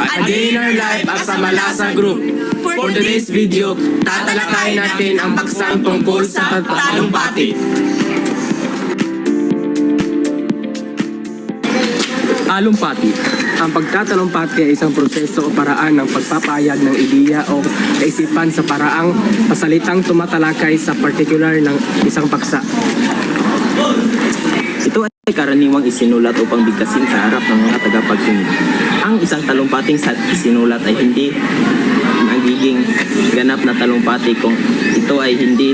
A Day in Our Life as a Malasa Group. For today's video, tatalakayin natin ang paksang tungkol sa talumpati. Talumpati. Ang pagtatalumpati ay isang proseso o paraan ng pagpapahayag ng ideya o kaisipan sa paraang pasalitang tumatalakay sa partikular ng isang paksa. Ito ay karaniwang isinulat upang bigkasin sa harap ng mga tagapagkinig. Ang isang talumpating isinulat ay hindi magiging ganap na talumpati kung ito ay hindi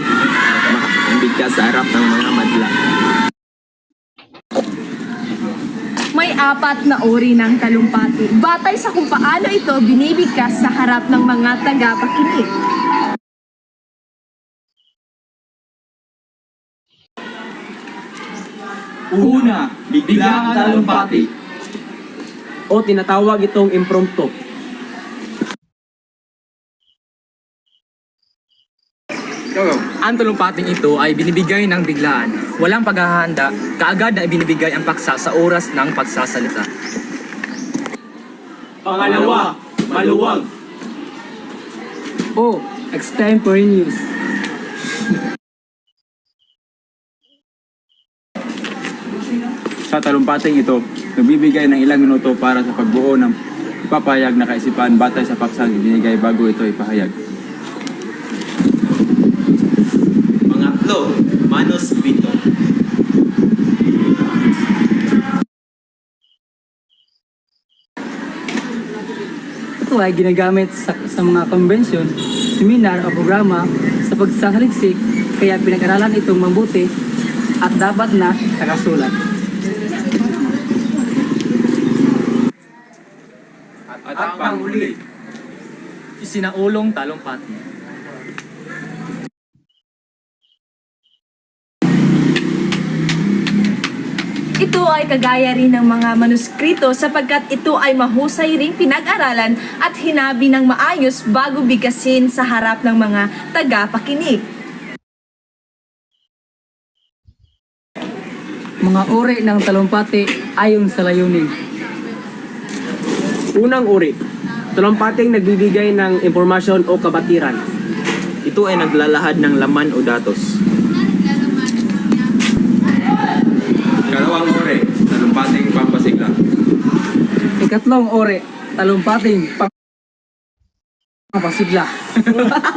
bigkas sa harap ng mga madla. May 4 na uri ng talumpati, batay sa kung paano ito binibigkas sa harap ng mga tagapakinig. Una, biglang talumpati. O tinatawag itong impromptu. Ang talumpating ito ay binibigay ng biglaan. Walang paghahanda, kaagad na ibinibigay ang paksa sa oras ng pagsasalita. Pangalawa, maluwag. O extemporaneous. Sa talumpating ito, nagbibigay ng ilang minuto para sa pagbuo ng ipapahayag na kaisipan batay sa paksang ibinigay bago ito ipahayag. Pangatlo, manuskrito. Ito ay ginagamit sa mga konbensyon, seminar o programa sa pagsasaliksik, kaya pinag-aralan itong mabuti at dapat na nakasulat. At panghuli, isinaulong talumpati. Ito ay kagaya rin ng mga manuskrito sapagkat ito ay mahusay ring pinag-aralan at hinabi ng maayos bago bigkasin sa harap ng mga tagapakinig. Mga uri ng talumpati ayon sa layunin. Unang uri, talumpating nagbibigay ng impormasyon o kabatiran. Ito ay naglalahad ng laman o datos. Ikalawang uri, talumpating pampasigla. Ikatlong uri, talumpating pampasigla.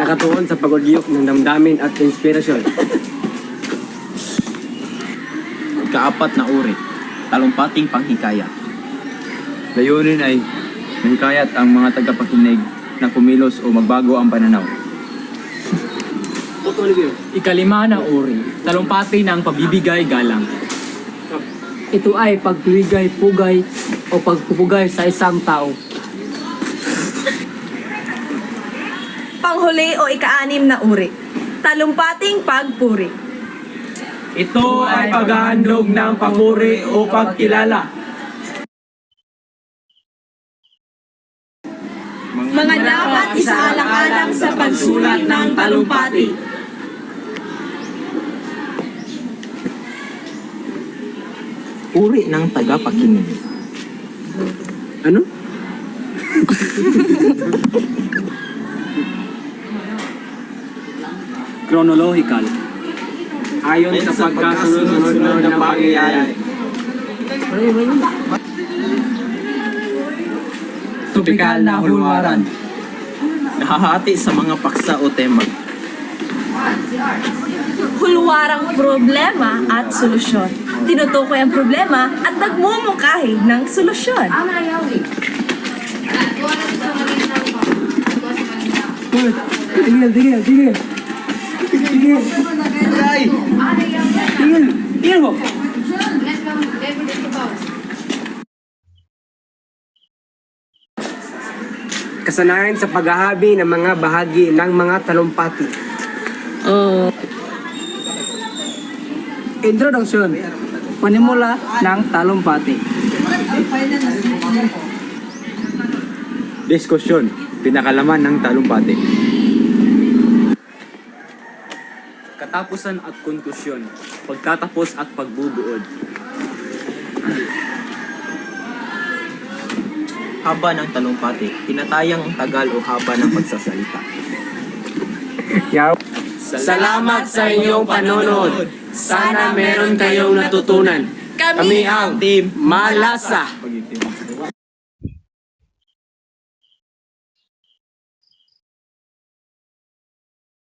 Nakatuon sa pagulyok ng damdamin at inspirasyon. Ikaapat na uri, talumpating panghikayat. Layunin ay mahikayat ang mga tagapakinig na kumilos o magbago ang pananaw. Ikalima na uri, talumpati ng pabibigay galang. Ito ay pagpibigay pugay o pagpupugay sa isang tao. Panghuli o ika-6 na uri, talumpating pagpuri. Ito ay paghahandog ng papuri o pagkilala. Mga dapat isaalang-alang sa pagsulat ng talumpati. Uri ng tagapakinig. Ano? Chronological. Ayon sa pagkasunod-sunod ng pangyayari. Topikal na hulwaran. Nahahati sa mga paksa o tema. Hulwarang problema at solusyon. Tinutukoy ang problema at nagmumungkahi ng solusyon. Tigil. Tigil mo. Kasanayan sa paghahabi ng mga bahagi ng mga talumpati. Introduction. Panimula ng talumpati. Diskusyon, pinakalaman ng talumpati. Katapusan at konklusyon, pagtatapos at pagbubuod. haba ng talumpati, tinatayang tagal o haba ng pagsasalita. Salamat sa inyong panonood. Sana meron kayong natutunan. Kami ang Team Malasa. Pag-itim.